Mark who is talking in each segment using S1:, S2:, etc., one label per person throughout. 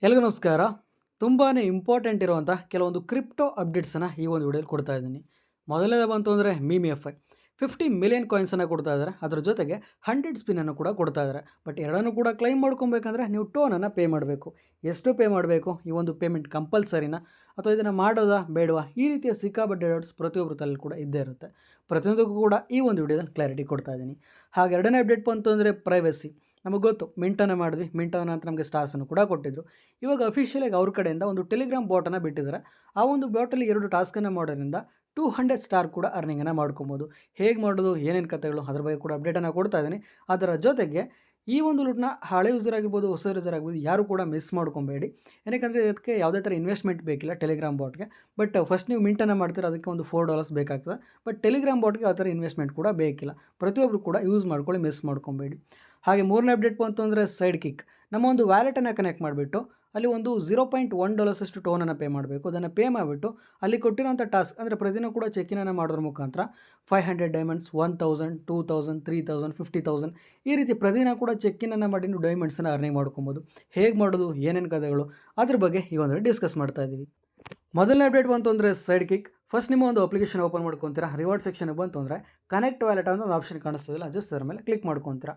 S1: ಎಲ್ರಿಗೂ ನಮಸ್ಕಾರ. ತುಂಬಾ ಇಂಪಾರ್ಟೆಂಟ್ ಇರುವಂಥ ಕೆಲವೊಂದು ಕ್ರಿಪ್ಟೋ ಅಪ್ಡೇಟ್ಸನ್ನು ಈ ಒಂದು ವಿಡಿಯೋಲಿ ಕೊಡ್ತಾ ಇದ್ದೀನಿ. ಮೊದಲನೇದು ಬಂತು ಅಂದರೆ ಮೀಮ್ ಎಫ್ ಐ 50 ಮಿಲಿಯನ್ ಕಾಯಿನ್ಸನ್ನು ಕೊಡ್ತಾ ಇದ್ದಾರೆ. ಅದರ ಜೊತೆಗೆ 100 ಸ್ಪಿನ್ನನ್ನು ಕೂಡ ಕೊಡ್ತಾ ಇದ್ದಾರೆ. ಬಟ್ ಎರಡನ್ನೂ ಕೂಡ ಕ್ಲೈಮ್ ಮಾಡ್ಕೊಬೇಕಂದ್ರೆ ನೀವು ಟೋನನ್ನು ಪೇ ಮಾಡಬೇಕು. ಎಷ್ಟು ಪೇ ಮಾಡಬೇಕು, ಈ ಒಂದು ಪೇಮೆಂಟ್ ಕಂಪಲ್ಸರಿನಾ ಅಥವಾ ಇದನ್ನು ಮಾಡೋದಾ ಬೇಡವಾ, ಈ ರೀತಿಯ ಸಿಕ್ಕಾಪಟ್ಟೆ ಡೌಟ್ಸ್ ಪ್ರತಿಯೊಬ್ಬರ ತಲೆ ಕೂಡ ಇದ್ದೇ ಇರುತ್ತೆ. ಪ್ರತಿಯೊಂದಕ್ಕೂ ಕೂಡ ಈ ಒಂದು ವಿಡಿಯೋದಲ್ಲಿ ಕ್ಲಾರಿಟಿ ಕೊಡ್ತಾ ಇದ್ದೀನಿ. ಹಾಗೆ ಎರಡನೇ ಅಪ್ಡೇಟ್ ಬಂತು ಅಂದರೆ ಪ್ರೈವಸಿ. ನಮಗೆ ಗೊತ್ತು, ಮಿಂಟನ್ನು ಮಾಡಿದ್ವಿ, ಮಿಂಟನ್ನು ಅಂತ ನಮಗೆ ಸ್ಟಾರ್ಸನ್ನು ಕೂಡ ಕೊಟ್ಟಿದ್ದರು. ಇವಾಗ ಅಫಿಷಿಯಲಾಗಿ ಅವ್ರ ಕಡೆಯಿಂದ ಒಂದು ಟೆಲಿಗ್ರಾಮ್ ಬಾಟನ್ನು ಬಿಟ್ಟಿದ್ದಾರೆ. ಆ ಒಂದು ಬಾಟಲ್ಲಿ 2 ಟಾಸ್ಕನ್ನು ಮಾಡೋದ್ರಿಂದ 200 ಸ್ಟಾರ್ ಕೂಡ ಅರ್ನಿಂಗನ್ನು ಮಾಡ್ಕೊಬೋದು. ಹೇಗೆ ಮಾಡೋದು, ಏನೇನು ಕಥೆಗಳು, ಅದ್ರ ಬಗ್ಗೆ ಕೂಡ ಅಪ್ಡೇಟನ್ನು ಕೊಡ್ತಾ ಇದ್ದೀನಿ. ಅದರ ಜೊತೆಗೆ ಈ ಒಂದು ಲೂಟ್ನ ಹಳೆ ಯೂಸರ್ ಆಗಿರ್ಬೋದು, ಹೊಸ ಯೂಸರ್ ಆಗಿರ್ಬೋದು, ಯಾರು ಕೂಡ ಮಿಸ್ ಮಾಡ್ಕೊಬೇಡಿ. ಏನಕ್ಕೆ ಇದಕ್ಕೆ ಯಾವುದೇ ಥರ ಇನ್ವೆಸ್ಟ್ಮೆಂಟ್ ಬೇಕಿಲ್ಲ ಟೆಲಿಗ್ರಾಮ್ ಬಾಟ್ಗೆ. ಬಟ್ ಫಸ್ಟ್ ನೀವು ಮಿಂಟನ್ನು ಮಾಡ್ತೀರ, ಅದಕ್ಕೆ ಒಂದು $4 ಬೇಕಾಗ್ತದೆ. ಬಟ್ ಟೆಲಿಗ್ರಾಮ್ ಬಾಟ್ಗೆ ಆ ಥರ ಇನ್ವೆಸ್ಟ್ಮೆಂಟ್ ಕೂಡ ಬೇಕಿಲ್ಲ. ಪ್ರತಿಯೊಬ್ಬರು ಕೂಡ ಯೂಸ್ ಮಾಡ್ಕೊಳ್ಳಿ, ಮಿಸ್ ಮಾಡ್ಕೊಬೇಡಿ. ಹಾಗೆ ಮೂರನೇ ಅಪ್ಡೇಟ್ ಬಂತು ಅಂದರೆ ಸೈಡ್ ಕಿಕ್. ನಮ್ಮ ಒಂದು ವ್ಯಾಲೆಟನ್ನು ಕನೆಕ್ಟ್ ಮಾಡಿಬಿಟ್ಟು ಅಲ್ಲಿ ಒಂದು $0.1 ಅಷ್ಟು ಟೋನನ್ನು ಪೇ ಮಾಡಬೇಕು. ಅದನ್ನು ಪೇ ಮಾಡಿಬಿಟ್ಟು ಅಲ್ಲಿ ಕೊಟ್ಟಿರೋಂಥ ಟಾಸ್ಕ್ ಅಂದರೆ ಪ್ರತಿದಿನ ಕೂಡ ಚೆಕ್ಕಿನನ್ನು ಮಾಡೋದ್ರ ಮುಖಾಂತರ 500 ಡೈಮಂಡ್ಸ್, 1000, 2000, 3000, 50,000 ಈ ರೀತಿ ಪ್ರತಿದಿನ ಕೂಡ ಚೆಕ್ಕಿನನ್ನು ಮಾಡಿ ನೀವು ಡೈಮಂಡ್ಸನ್ನು ಅರ್ನಿಂಗ್ ಮಾಡ್ಕೊಬೋದು. ಹೇಗೆ ಮಾಡೋದು, ಏನೇನು ಕಥೆಗಳು, ಅದ್ರ ಬಗ್ಗೆ ಈ ಒಂದು ಡಿಸ್ಕಸ್ ಮಾಡ್ತಾ ಇದ್ದೀವಿ. ಮೊದಲನೇ ಅಪ್ಡೇಟ್ ಬಂತು ಅಂದರೆ ಸೈಡ್ ಕಿಕ್. ಫಸ್ಟ್ ನಿಮ್ಮ ಒಂದು ಅಪ್ಲಿಕೇಶನ್ ಓಪನ್ ಮಾಡ್ಕೊತೀರಾ. ರಿವಾರ್ಡ್ ಸೆಕ್ಷನ್ಗೆ ಬಂತು ಅಂದರೆ ಕನೆಕ್ಟ್ ವ್ಯಾಲೆಟ್ ಅಂತ ಒಂದು ಆಪ್ಷನ್ ಕಾಣಿಸ್ತದಿಲ್ಲ, ಜಸ್ಟ್ ಅದರ ಮೇಲೆ ಕ್ಲಿಕ್ ಮಾಡ್ಕೊತೀರಾ.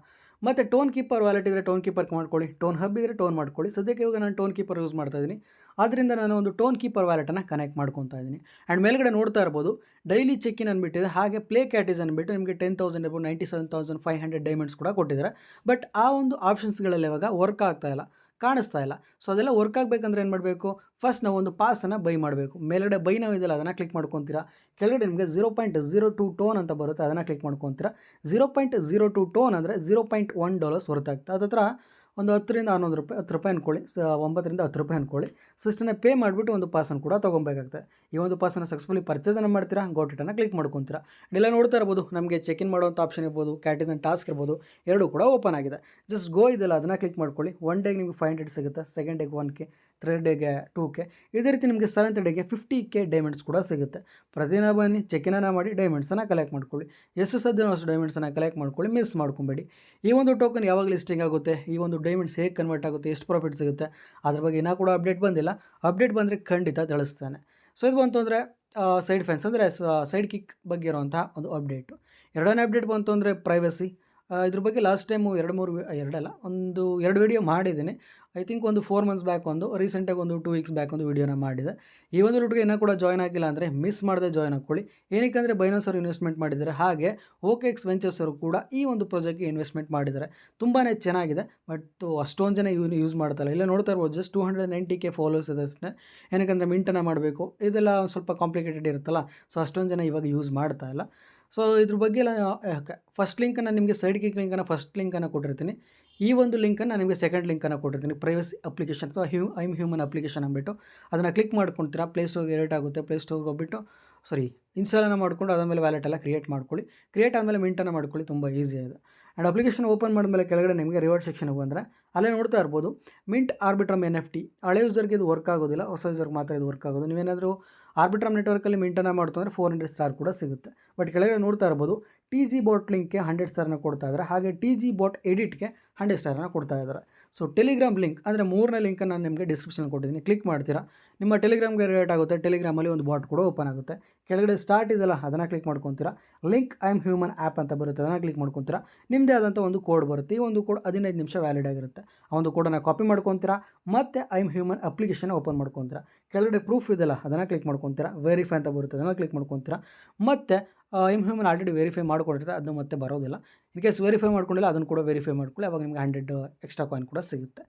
S1: ಮತ್ತು ಟೋನ್ ಕೀಪರ್ ವ್ಯಾಲೆಟ್ ಇದ್ದರೆ ಟೋನ್ ಕೀಪರ್ ಮಾಡ್ಕೊಳ್ಳಿ, ಟೋನ್ ಹಬ್ ಇದ್ದರೆ ಟೋನ್ ಮಾಡ್ಕೊಳ್ಳಿ. ಸದ್ಯಕ್ಕೆ ಇವಾಗ ನಾನು ಟೋನ್ ಕೀಪರ್ ಯೂಸ್ ಮಾಡ್ತಾ ಇದ್ದೀನಿ, ಆದ್ದರಿಂದ ನಾನು ಒಂದು ಟೋನ್ ಕೀಪರ್ ವ್ಯಾಲೆಟನ್ನು ಕನೆಕ್ಟ್ ಮಾಡ್ಕೊತಾ ಇದ್ದೀನಿ. ಆ್ಯಂಡ್ ಮೇಲ್ಗಡೆ ನೋಡ್ತಾ ಇರ್ಬೋದು ಡೈಲಿ ಚೆಕ್ಕಿನ್ ಅಂದ್ಬಿಟ್ಟಿದೆ. ಹಾಗೆ ಪ್ಲೇ ಕ್ಯಾಟೇಜ್ ಅಂದ್ಬಿಟ್ಟು ನಿಮಗೆ 10,000 ಅಬೌವ್ 97,500 ಡೈಮಂಡ್ಸ್ ಕೂಡ ಕೊಟ್ಟಿದ್ದಾರೆ. ಬಟ್ ಆ ಒಂದು ಆಪ್ಷನ್ಸ್ಗಳೆಲ್ಲ ಇವಾಗ ವರ್ಕ್ ಆಗ್ತಾ ಇಲ್ಲ, ಕಾಣಿಸ್ತಾ ಇಲ್ಲ. ಸೊ ಅದೆಲ್ಲ ವರ್ಕ್ ಆಗಬೇಕಂದ್ರೆ ಏನು ಮಾಡಬೇಕು, ಫಸ್ಟ್ ನಾವು ಒಂದು ಪಾಸನ್ನು ಬೈ ಮಾಡಬೇಕು. ಮೇಲ್ಗಡೆ ಬೈ ನಾವು ಇದೆಯಲ್ಲ ಅದನ್ನು ಕ್ಲಿಕ್ ಮಾಡ್ಕೊತೀರಾ. ಕೆಳಗಡೆ ನಿಮಗೆ 0.02 ಟೋನ್ ಅಂತ ಬರುತ್ತೆ, ಅದನ್ನು ಕ್ಲಿಕ್ ಮಾಡ್ಕೊತೀರಾ. 0.02 ಟೋನ್ ಅಂದರೆ $0.1 ಹೊರತಾಗ್ತದೆ. ಅದತ್ರ ಒಂದು 10ರಿಂದ 11 ರೂಪಾಯಿ, 10 ರೂಪಾಯಿ ಅಂದ್ಕೊಳ್ಳಿ, 9ರಿಂದ 10 ರೂಪಾಯಿ ಅಂದ್ಕೊಳ್ಳಿ. ಸೊ ಇಷ್ಟನ್ನು ಪೇ ಮಾಡಿಬಿಟ್ಟು ಒಂದು ಪಾಸನ್ನು ಕೂಡ ತೊಗೊಬೇಕಾಗ್ತದೆ. ಈ ಒಂದು ಪಾಸನ್ನು ಸಕ್ಸಸ್ಫುಲಿ ಪರ್ಚೇಸನ್ನು ಮಾಡ್ತೀರಾ, ಗೋಟಿಟನ್ನು ಕ್ಲಿಕ್ ಮಾಡ್ಕೊತೀರಾ. ಎಲ್ಲ ನೋಡ್ತಾ ಇರ್ಬೋದು ನಮಗೆ ಚೆಕ್ ಇನ್ ಮಾಡುವಂಥ ಆಪ್ಷನ್ ಇರ್ಬೋದು, ಕ್ಯಾಟೇಜ್ ಟಾಸ್ಕ್ ಇರ್ಬೋದು, ಎರಡೂ ಕೂಡ ಓಪನ್ ಆಗಿದೆ. ಜಸ್ಟ್ ಗೋ ಇದೆಲ್ಲ ಅದನ್ನು ಕ್ಲಿಕ್ ಮಾಡ್ಕೊಳ್ಳಿ. 1 ಡೇಗೆ ನಿಮಗೆ 500 ಸಿಗುತ್ತೆ, ಸೆಕೆಂಡ್ ಡೇಗೆ 1K, 3rd ಡೇಗೆ 2K, ಇದೇ ರೀತಿ ನಿಮಗೆ 7th ಡೇಗೆ 50K ಡೈಮಂಡ್ಸ್ ಕೂಡ ಸಿಗುತ್ತೆ. ಪ್ರತಿದಿನ ಬನ್ನಿ, ಚೆಕ್ಕಿನನ್ನು ಮಾಡಿ ಡೈಮಂಡ್ಸನ್ನು ಕಲೆಕ್ಟ್ ಮಾಡ್ಕೊಳ್ಳಿ. ಎಷ್ಟು ಸಾಧ್ಯವೋ ಅಷ್ಟು ಡೈಮಂಡ್ಸನ್ನು ಕಲೆಕ್ಟ್ ಮಾಡ್ಕೊಳ್ಳಿ, ಮಿಸ್ ಮಾಡ್ಕೊಬೇಡಿ. ಈ ಒಂದು ಟೋಕನ್ ಯಾವಾಗ ಲಿಸ್ಟಿಂಗ್ ಆಗುತ್ತೆ, ಈ ಒಂದು ಡೈಮಂಡ್ಸ್ ಹೇಗೆ ಕನ್ವರ್ಟ್ ಆಗುತ್ತೆ, ಎಷ್ಟು ಪ್ರಾಫಿಟ್ ಸಿಗುತ್ತೆ, ಅದ್ರ ಬಗ್ಗೆ ಇನ್ನೂ ಕೂಡ ಅಪ್ಡೇಟ್ ಬಂದಿಲ್ಲ. ಅಪ್ಡೇಟ್ ಬಂದರೆ ಖಂಡಿತ ತಿಳಿಸ್ತಾನೆ. ಸೊ ಇದು ಬಂತು ಅಂದರೆ ಸೈಡ್ ಫೆನ್ಸ್ ಅಂದರೆ ಸೈಡ್ ಕಿಕ್ ಬಗ್ಗೆ ಇರುವಂಥ ಒಂದು ಅಪ್ಡೇಟು. ಎರಡನೇ ಅಪ್ಡೇಟ್ ಬಂತು ಅಂದರೆ ಪ್ರೈವಸಿ. ಇದ್ರ ಬಗ್ಗೆ ಲಾಸ್ಟ್ ಟೈಮು 2 ವಿಡಿಯೋ ಮಾಡಿದ್ದೀನಿ. ಐ ಥಿಂಕ್ ಒಂದು 4 ಮಂತ್ಸ್ ಬ್ಯಾಕ್, ಒಂದು ರೀಸೆಂಟಾಗಿ ಒಂದು 2 ವೀಕ್ಸ್ ಬ್ಯಾಕ್ ಒಂದು ವಿಡಿಯೋನ ಮಾಡಿದೆ. ಈ ಒಂದು ಲೂಟ್ಗೆ ಇನ್ನೂ ಕೂಡ ಜಾಯ್ನ್ ಆಗಿಲ್ಲ ಅಂದರೆ ಮಿಸ್ ಮಾಡದೆ ಜಾಯ್ನ್ ಹಾಕ್ಕೊಳ್ಳಿ. ಏನಕ್ಕೆ ಅಂದರೆ ಬೈನಾನ್ಸ್ ಅವರು ಇನ್ವೆಸ್ಟ್ಮೆಂಟ್ ಮಾಡಿದ್ದಾರೆ, ಹಾಗೆ OKX ವೆಂಚರ್ಸ್ ಅವರು ಕೂಡ ಈ ಒಂದು ಪ್ರಾಜೆಕ್ಟ್ಗೆ ಇನ್ವೆಸ್ಟ್ಮೆಂಟ್ ಮಾಡಿದ್ದಾರೆ. ತುಂಬಾ ಚೆನ್ನಾಗಿದೆ, ಬಟ್ ಅಷ್ಟೊಂದು ಜನ ಯೂಸ್ ಮಾಡ್ತಾರೆ. ಇಲ್ಲ ನೋಡ್ತಾ ಇರ್ಬೋದು, ಜಸ್ಟ್ 290K ಫಾಲೋವರ್ಸ್ ಇದೆ ಅಷ್ಟೇ. ಏನಕ್ಕಂದರೆ ಮಿಂಟನ್ನು ಮಾಡಬೇಕು, ಇದೆಲ್ಲ ಸ್ವಲ್ಪ ಕಾಂಪ್ಲಿಕೇಟೆಡ್ ಇರುತ್ತಲ್ಲ, ಸೊ ಅಷ್ಟೊಂದು ಜನ ಇವಾಗ ಯೂಸ್ ಮಾಡ್ತಾ ಇಲ್ಲ. ಸೊ ಇದ್ರ ಬಗ್ಗೆ ಎಲ್ಲ ಫಸ್ಟ್ ಲಿಂಕನ್ನು ನಿಮಗೆ ಸೈಡ್ ಕಿಕ್ ಲಿಂಕನ್ನು ಫಸ್ಟ್ ಲಿಂಕನ್ನು ಕೊಟ್ಟಿರ್ತೀನಿ. ಈ ಒಂದು ಲಿಂಕನ್ನು ನಿಮಗೆ ಸೆಕೆಂಡ್ ಲಿಂಕನ್ನು ಕೊಟ್ಟಿರ್ತೀನಿ. ಪ್ರೈವಸಿ ಅಪ್ಲಿಕೇಶನ್ ಅಥವಾ ಐಮ್ ಹ್ಯೂಮನ್ ಅಪ್ಲಿಕೇಶನ್ ಅಂದ್ಬಿಟ್ಟು ಅದನ್ನು ಕ್ಲಿಕ್ ಮಾಡ್ಕೊಳ್ತೀರಾ. ಪ್ಲೇಸ್ಟೋರ್ಗೆ ರೇಟ್ ಆಗುತ್ತೆ. ಪ್ಲೇಸ್ಟೋರ್ಗೆ ಹೋಗ್ಬಿಟ್ಟು ಇನ್ಸ್ಟಾಲನ್ನು ಮಾಡಿಕೊಂಡು ಅದಾದಮೇಲೆ ವ್ಯಾಲೆಟ್ ಎಲ್ಲ ಕ್ರಿಯೇಟ್ ಮಾಡ್ಕೊಳ್ಳಿ. ಕ್ರಿಯೇಟ್ ಆದಮೇಲೆ ಮಿಂಟನ್ನು ಮಾಡ್ಕೊಳ್ಳಿ, ತುಂಬ ಈಸಿ ಇದೆ. ಆ್ಯಂಡ್ ಅಪ್ಲಿಕೇಶನ್ ಓಪನ್ ಮಾಡಿದ್ಮೇಲೆ ಕೆಳಗಡೆ ನಿಮಗೆ ರಿವಾರ್ಡ್ ಸೆಕ್ಷನ್ಗೆ ಬಂದರೆ ಅಲ್ಲೇ ನೋಡ್ತಾ ಇರ್ಬೋದು ಮಿಂಟ್ ಆರ್ಬಿಟ್ರಮ್ NFT. ಹಳೆ ಯೂಸರ್ಗೆ ಇದು ವರ್ಕ್ ಆಗೋದಿಲ್ಲ, ಹೊಸ ಯೂಸರ್ಗೆ ಮಾತ್ರ ಇದು ವರ್ಕ್ ಆಗೋದು. ನೀವೇನಾದರೂ ಆರ್ಬಿಟ್ರಮ್ ನೆಟ್ವರ್ಕಲ್ಲಿ ಮಿಂಟನ್ನು ಮಾಡ್ತು ಅಂದರೆ 400 ಸ್ಟಾರ್ ಕೂಡ ಸಿಗುತ್ತೆ. ಬಟ್ ಕೆಳಗಡೆ ನೋಡ್ತಾ ಇರ್ಬೋದು TG ಬಾಟ್ ಲಿಂಕ್ಗೆ 100 ಸ್ಟಾರನ್ನ ಕೊಡ್ತಾ ಇದ್ದಾರೆ, ಹಾಗೆ TG ಬಾಟ್ ಎಡಿಟ್ಗೆ 100 ಸ್ಟಾರನ್ನ ಕೊಡ್ತಾ ಇದ್ದಾರೆ. ಸೊ ಟೆಲಿಗ್ರಾಮ್ ಲಿಂಕ್ ಅಂದರೆ ಮೂರನೇ ಲಿಂಕನ್ನು ನಾನು ನಿಮಗೆ ಡಿಸ್ಕ್ರಿಪ್ಷನ್ ಕೊಟ್ಟಿದ್ದೀನಿ. ಕ್ಲಿಕ್ ಮಾಡ್ತೀರಾ, ನಿಮ್ಮ ಟೆಲಿಗ್ರಾಮ್ಗೆ ರಿಲೇಟ್ ಆಗುತ್ತೆ. ಟೆಲಿಗ್ರಾಮಲ್ಲಿ ಒಂದು ಬಾಟ್ ಕೂಡ ಓಪನ್ ಆಗುತ್ತೆ. ಕೆಳಗಡೆ ಸ್ಟಾರ್ಟ್ ಇದೆಲ್ಲ ಅದನ್ನು ಕ್ಲಿಕ್ ಮಾಡ್ಕೊತೀರಾ. ಲಿಂಕ್ ಐಮ್ ಹ್ಯೂಮನ್ ಆ್ಯಪ್ ಅಂತ ಬರುತ್ತೆ, ಅದನ್ನು ಕ್ಲಿಕ್ ಮಾಡ್ಕೊತೀರಾ. ನಿಮ್ಮದೇ ಆದಂಥ ಒಂದು ಕೋಡ್ ಬರುತ್ತೆ. ಈ ಒಂದು ಕೋಡ್ 15 ನಿಮಿಷ ವ್ಯಾಲಿಡ್ ಆಗಿರುತ್ತೆ. ಆ ಒಂದು ಕೋಡನ್ನು ಕಾಪಿ ಮಾಡ್ಕೊತೀರಾ, ಮತ್ತು ಐಮ್ ಹ್ಯೂಮನ್ ಅಪ್ಲಿಕೇಶನ್ ಓಪನ್ ಮಾಡ್ಕೊತೀರಾ. ಕೆಳಗಡೆ ಪ್ರೂಫ್ ಇದೆಲ್ಲ ಅದನ್ನು ಕ್ಲಿಕ್ ಮಾಡ್ಕೊತೀರಾ. ವೆರಿಫೈ ಅಂತ ಬರುತ್ತೆ, ಅದನ್ನು ಕ್ಲಿಕ್ ಮಾಡ್ಕೊತೀರಾ. ಮತ್ತು ಐಮ್ ಹ್ಯೂಮನ್ ಆಲ್ರೆಡಿ ವೆರಿಫೈ ಮಾಡ್ಕೊಂಡಿರ್ತಾರೆ, ಅದನ್ನು ಮತ್ತೆ ಬರೋದಿಲ್ಲ. ಇನ್ ಕೇಸ್ ವೆರಿಫೈ ಮಾಡ್ಕೊಂಡಿಲ್ಲ ಅದನ್ನು ಕೂಡ ವೆರಿಫೈ ಮಾಡ್ಕೊಳ್ಳಿ, ಅವಾಗ ನಿಮಗೆ 100 ಎಕ್ಸ್ಟ್ರಾ ಕಾಯಿನ್ ಕೂಡ ಸಿಗುತ್ತೆ.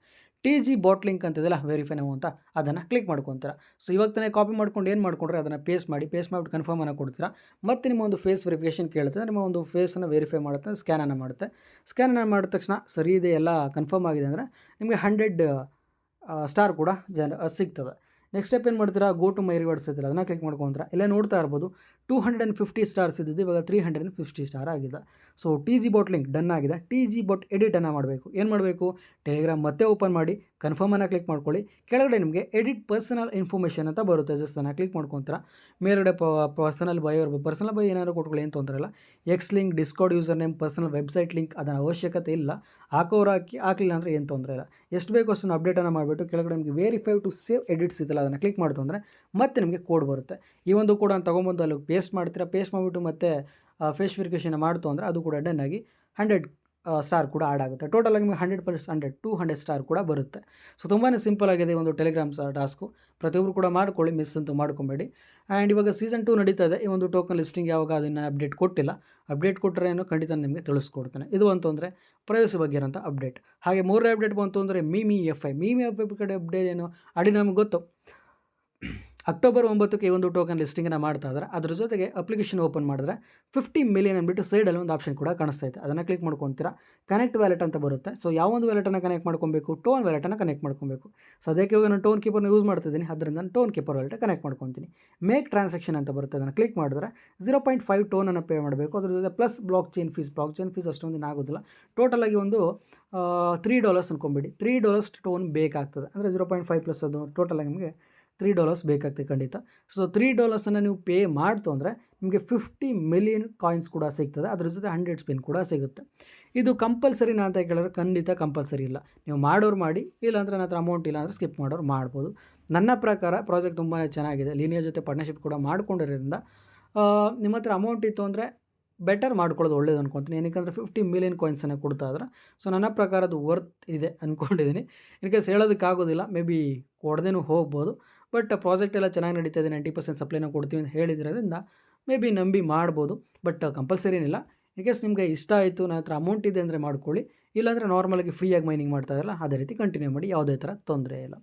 S1: TG ಬಾಟ್ ಲಿಂಕ್ ಅಂತಿದೆಲ್ಲ ವೆರಿಫೈ ನಾವು ಅಂತ, ಅದನ್ನು ಕ್ಲಿಕ್ ಮಾಡ್ಕೊತೀರಾ. ಸೊ ಇವಾಗ ತಾನೇ ಕಾಪಿ ಮಾಡ್ಕೊಂಡು ಏನು ಮಾಡ್ಕೊಂಡ್ರೆ ಅದನ್ನು ಪೇಸ್ಟ್ ಮಾಡಿಬಿಟ್ಟು ಕನ್ಫರ್ಮನ್ನು ಕೊಡ್ತೀರಾ. ಮತ್ತು ನಿಮ್ಮ ಒಂದು ಫೇಸ್ ವೆರಿಫಿಕೇಷನ್ ಕೇಳುತ್ತೆ, ನಿಮ್ಮ ಒಂದು ಫೇಸನ್ನು ವೆರಿಫೈ ಮಾಡುತ್ತೆ, ಸ್ಕ್ಯಾನನ್ನು ಮಾಡುತ್ತೆ. ಸ್ಕ್ಯಾನನ್ನು ಮಾಡಿದ ತಕ್ಷಣ ಸರಿ ಇದೆ, ಎಲ್ಲ ಕನ್ಫರ್ಮ್ ಆಗಿದೆ ಅಂದರೆ ನಿಮಗೆ 100 ಸ್ಟಾರ್ ಕೂಡ ಸಿಗ್ತದೆ. ನೆಕ್ಸ್ಟ್ ಸ್ಟೆಪ್ ಏನು ಮಾಡ್ತೀರಾ, ಗೋ ಟು ಮೈ ರಿವಾರ್ಡ್ಸ್ ಇರ್ತೀರ, ಅದನ್ನು ಕ್ಲಿಕ್ ಮಾಡ್ಕೊತೀರಾ. ಎಲ್ಲ ನೋಡ್ತಾ ಇರ್ಬೋದು 250 ಸ್ಟಾರ್ಸ್ ಇದ್ದಿದ್ದು ಇವಾಗ 350 ಸ್ಟಾರ್ ಆಗಿದೆ. So TG bot link done ಆಗಿದೆ. TG ಬಾಟ್ ಎಡಿಟನ್ನು ಮಾಡಬೇಕು. ಏನು ಮಾಡಬೇಕು, ಟೆಲಿಗ್ರಾಮ್ ಮತ್ತೆ ಓಪನ್ ಮಾಡಿ, ಕನ್ಫರ್ಮನ್ನು ಕ್ಲಿಕ್ ಮಾಡ್ಕೊಳ್ಳಿ. ಕೆಳಗಡೆ ನಿಮಗೆ ಎಡಿಟ್ ಪರ್ಸನಲ್ ಇನ್ಫಾರ್ಮೇಷನ್ ಅಂತ ಬರುತ್ತೆ. ಜಸ್ಟ್ ಅದನ್ನು ಕ್ಲಿಕ್ ಮಾಡ್ಕೊತೀರ. ಮೇಲ್ಗಡೆ ಪರ್ಸನಲ್ ಬೈ ಏನಾದರೂ ಕೊಟ್ಕೊಳ್ಳಿ, ಏನು ತೊಂದರೆ ಇಲ್ಲ. X link, Discord user name, personal website link ಅದರ ಅವಶ್ಯಕತೆ ಇಲ್ಲ. ಹಾಕೋರು ಹಾಕಲಿಲ್ಲ ಅಂದರೆ ಏನು ತೊಂದರೆ ಇಲ್ಲ. ಎಷ್ಟು ಬೇಕೋ ಅಷ್ಟನ್ನು ಅಪ್ಡೇಟನ್ನು ಮಾಡಿಬಿಟ್ಟು ಕೆಳಗಡೆ ನಿಮಗೆ ವೆರಿಫೈ ಟು ಸೇವ್ ಎಡಿಟ್ಸ್ ಇದೆಲ್ಲ ಅದನ್ನು ಕ್ಲಿಕ್ ಮಾಡ್ತು ಅಂದರೆ ಮತ್ತೆ ನಿಮಗೆ ಕೋಡ್ ಬರುತ್ತೆ. ಈ ಒಂದು ಕೋಡನ್ನು ತೊಗೊಂಬಂದು ಅಲ್ಲಿ ಪೇಸ್ಟ್ ಮಾಡ್ತೀರಾ. ಪೇಸ್ಟ್ ಮಾಡಿಬಿಟ್ಟು ಮತ್ತೆ ಫೇಸ್ ವೆರಿಫಿಕೇಷನ್ ಮಾಡ್ತು ಅಂದರೆ ಅದು ಕೂಡ ಡನ್ ಆಗಿ 100 ಸ್ಟಾರ್ ಕೂಡ ಆ್ಯಡ್ ಆಗುತ್ತೆ. ಟೋಟಲಾಗಿ ನಿಮಗೆ 100+100 200 ಸ್ಟಾರ್ ಕೂಡ ಬರುತ್ತೆ. ಸೊ ತುಂಬಾ ಸಿಂಪಲ್ ಆಗಿದೆ ಒಂದು ಟೆಲಿಗ್ರಾಮ್ ಟಾಸ್ಕು. ಪ್ರತಿಯೊಬ್ಬರು ಕೂಡ ಮಾಡ್ಕೊಳ್ಳಿ, ಮಿಸ್ ಅಂತೂ ಮಾಡ್ಕೊಬೇಡಿ. ಆ್ಯಂಡ್ ಇವಾಗ ಸೀಸನ್ 2 ನಡೀತಾ ಇದೆ. ಈ ಒಂದು ಟೋಕನ್ ಲಿಸ್ಟಿಂಗ್ ಯಾವಾಗ ಅದನ್ನು ಅಪ್ಡೇಟ್ ಕೊಟ್ಟಿಲ್ಲ. ಅಪ್ಡೇಟ್ ಕೊಟ್ಟರೆ ಏನೋ ಖಂಡಿತ ನಿಮಗೆ ತಿಳಿಸ್ಕೊಡ್ತಾನೆ. ಇದು ಬಂತು ಅಂದರೆ ಪ್ರೈವಸಿ ಬಗ್ಗೆ ಇರೋಂಥ ಅಪ್ಡೇಟ್. ಹಾಗೆ ಮೂರನೇ ಅಪ್ಡೇಟ್ ಬಂತು ಅಂದರೆ ಮೀಮಿ ಎಫ್ ಐ ಕಡೆ ಅಪ್ಡೇಟ್ ಏನು ಅಡಿ ನಮಗೆ ಗೊತ್ತು. ಅಕ್ಟೋಬರ್ 9ಕ್ಕೆ ಈ ಒಂದು ಟೋಕನ್ ಲಿಸ್ಟಿಂಗನ್ನು ಮಾಡ್ತಾ ಇದ್ದಾರೆ. ಅದ್ರ ಜೊತೆಗೆ ಅಪ್ಲಿಕೇಶನ್ ಓಪನ್ ಮಾಡಿದ್ರೆ 50 ಮಿಲಿಯನ್ ಅಂದ್ಬಿಟ್ಟು ಸೈಡಲ್ಲಿ ಒಂದು ಆಪ್ಷನ್ ಕೂಡ ಕಾಣಿಸ್ತಾ ಇದೆ. ಅದನ್ನು ಕ್ಲಿಕ್ ಮಾಡ್ಕೊತೀರಾ. ಕನೆಕ್ಟ್ ವ್ಯಾಲೆಟ್ ಅಂತ ಬರುತ್ತೆ. ಸೊ ಯಾವ ಒಂದು ವ್ಯಾಲೆಟನ್ನು ಕನೆಕ್ಟ್ ಮಾಡ್ಕೊಬೇಕು, ಟೋನ್ ವ್ಯಾಲೆಟನ್ನು ಕನೆಕ್ಟ್ ಮಾಡ್ಕೊಬೇಕು. ಸದ್ಯಕ್ಕೆ ಇವಾಗ ನಾನು ಟೋನ್ ಕೀಪರ್ನ ಯೂಸ್ ಮಾಡ್ತಿದ್ದೀನಿ, ಅದರಿಂದ ನಾನು ಟೋನ್ ಕೀಪರ್ ವ್ಯಾಲೆಟ್ ಕನೆಕ್ಟ್ ಮಾಡ್ಕೊತೀನಿ. ಮೇಕ್ ಟ್ರಾನ್ಸಾಕ್ಷನ್ ಅಂತ ಬರುತ್ತೆ. ಅದನ್ನು ಕ್ಲಿಕ್ ಮಾಡಿದ್ರೆ 0.5 ಟೋನನ್ನು ಪೇ ಮಾಡಬೇಕು. ಅದ್ರ ಜೊತೆ ಪ್ಲಸ್ ಬ್ಲಾಕ್ ಚೈನ್ ಫೀಸ್ ಅಷ್ಟೊಂದು ಆಗೋದಿಲ್ಲ. ಟೋಟಲಾಗಿ ಒಂದು $3 ಅನ್ಕೊಂಬಿಡಿ. $3 ಟೋನ್ ಬೇಕಾಗ್ತದೆ. ಅಂದರೆ 0.5 ಪ್ಲಸ್ ಅದು ಟೋಟಲಾಗಿ ನಿಮಗೆ $3 ಬೇಕಾಗ್ತದೆ ಖಂಡಿತ. ಸೊ $3 ನೀವು ಪೇ ಮಾಡ್ತು ಅಂದರೆ ನಿಮಗೆ 50 ಮಿಲಿಯನ್ ಕಾಯಿನ್ಸ್ ಕೂಡ ಸಿಗ್ತದೆ. ಅದ್ರ ಜೊತೆ 100 ಸ್ಪಿನ್ ಕೂಡ ಸಿಗುತ್ತೆ. ಇದು ಕಂಪಲ್ಸರಿನಾ ಅಂತ ಕೇಳಿದ್ರೆ ಖಂಡಿತ ಕಂಪಲ್ಸರಿ ಇಲ್ಲ. ನೀವು ಮಾಡೋರು ಮಾಡಿ, ಇಲ್ಲಾಂದರೆ ನನ್ನ ಹತ್ರ ಅಮೌಂಟ್ ಇಲ್ಲ ಅಂದರೆ ಸ್ಕಿಪ್ ಮಾಡೋರು ಮಾಡ್ಬೋದು. ನನ್ನ ಪ್ರಕಾರ ಪ್ರಾಜೆಕ್ಟ್ ತುಂಬಾ ಚೆನ್ನಾಗಿದೆ. ಲೀನಿಯರ್ ಜೊತೆ ಪಾರ್ಟ್ನರ್ಶಿಪ್ ಕೂಡ ಮಾಡ್ಕೊಂಡಿರೋದ್ರಿಂದ ನಿಮ್ಮ ಹತ್ರ ಅಮೌಂಟ್ ಇತ್ತು ಅಂದರೆ ಬೆಟರ್ ಮಾಡ್ಕೊಳ್ಳೋದು ಒಳ್ಳೇದು ಅನ್ಕೊತೀನಿ. ಏನಕ್ಕೆ 50 ಮಿಲಿಯನ್ ಕಾಯಿನ್ಸನ್ನು ಕೊಡ್ತಾ ಇದ್ರೆ ಸೊ ನನ್ನ ಪ್ರಕಾರ ಅದು ವರ್ತ್ ಇದೆ ಅಂದ್ಕೊಂಡಿದ್ದೀನಿ. ಇನ್ ಕೇಸ್ ಹೇಳೋದಕ್ಕಾಗೋದಿಲ್ಲ, ಮೇ ಬಿ ಕೊಡದೇನೂ ಹೋಗ್ಬೋದು. ಬಟ್ ಪ್ರಾಜೆಕ್ಟ್ ಎಲ್ಲ ಚೆನ್ನಾಗಿ ನಡೀತಾ ಇದೆ. 90% ಸಪ್ಲೈನ ಕೊಡ್ತೀವಿ ಅಂತ ಹೇಳಿದ್ರಿಂದ ಮೇ ಬಿ ನಂಬಿ ಮಾಡ್ಬೋದು. ಬಟ್ ಕಂಪಲ್ಸರಿ ಏನಿಲ್ಲ. ಇನ್ ಕೇಸ್ ನಿಮಗೆ ಇಷ್ಟ ಆಯಿತು, ನನ್ನ ಹತ್ರ ಅಮೌಂಟ್ ಇದೆ ಅಂದರೆ ಮಾಡ್ಕೊಳ್ಳಿ. ಇಲ್ಲಾಂದರೆ ನಾರ್ಮಲಾಗಿ ಫ್ರೀಯಾಗಿ ಮೈನಿಂಗ್ ಮಾಡ್ತಾ ಇರಲ್ಲ, ಅದೇ ರೀತಿ ಕಂಟಿನ್ಯೂ ಮಾಡಿ, ಯಾವುದೇ ಥರ ತೊಂದರೆ ಇಲ್ಲ.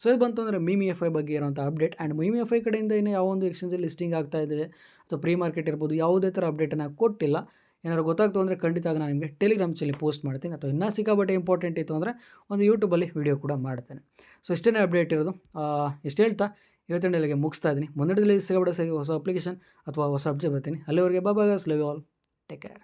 S1: ಸೊ ಇದು ಬಂತು ಅಂದರೆ ಮೀಮಿ ಎಫ್ ಐ ಬಗ್ಗೆ ಇರೋಂಥ update. And MeeMee F I ಕಡೆಯಿಂದ ಇನ್ನೂ ಯಾವ ಒಂದು ಎಕ್ಸ್ಚೇಂಜಲ್ಲಿ ಲಿಸ್ಟಿಂಗ್ ಆಗ್ತಾ ಇದೆ ಅಥವಾ ಪ್ರೀ ಮಾರ್ಕೆಟ್ ಇರ್ಬೋದು, ಯಾವುದೇ ಥರ ಅಪ್ಡೇಟನ್ನು ಕೊಟ್ಟಿಲ್ಲ. ಏನಾದ್ರು ಗೊತ್ತಾಗ್ತು ಅಂದರೆ ಖಂಡಿತ ನಾನು ನಿಮಗೆ ಟೆಲಿಗ್ರಾಮ್ ಚಾನಲ್ ಪೋಸ್ಟ್ ಮಾಡ್ತೀನಿ. ಅಥವಾ ಇನ್ನೂ ಸಿಕ್ಕಾಪಟ್ಟೆ ಇಂಪಾರ್ಟೆಂಟ್ ಇತ್ತು ಅಂದರೆ ಒಂದು ಯೂಟ್ಯೂಬಲ್ಲಿ ವೀಡಿಯೋ ಕೂಡ ಮಾಡ್ತೇನೆ. ಸೊ ಇಷ್ಟೇ ಅಪ್ಡೇಟ್ ಇರೋದು. ಇಷ್ಟು ಹೇಳ್ತಾ ಇವತ್ತಿನ ಡೇಲಿಗೆ ಮುಗಿಸ್ತಾ ಇದ್ದೀನಿ. ಮುಂದಿನ ದಿನದಲ್ಲಿ ಸಿಗಬೇಡ ಹೊಸ ಅಪ್ಲಿಕೇಶನ್ ಅಥವಾ ಹೊಸ ಅಪ್ಡೇಟ್ ಬರ್ತೀನಿ. ಅಲ್ಲಿವರೆಗೆ bye, love you all, take care.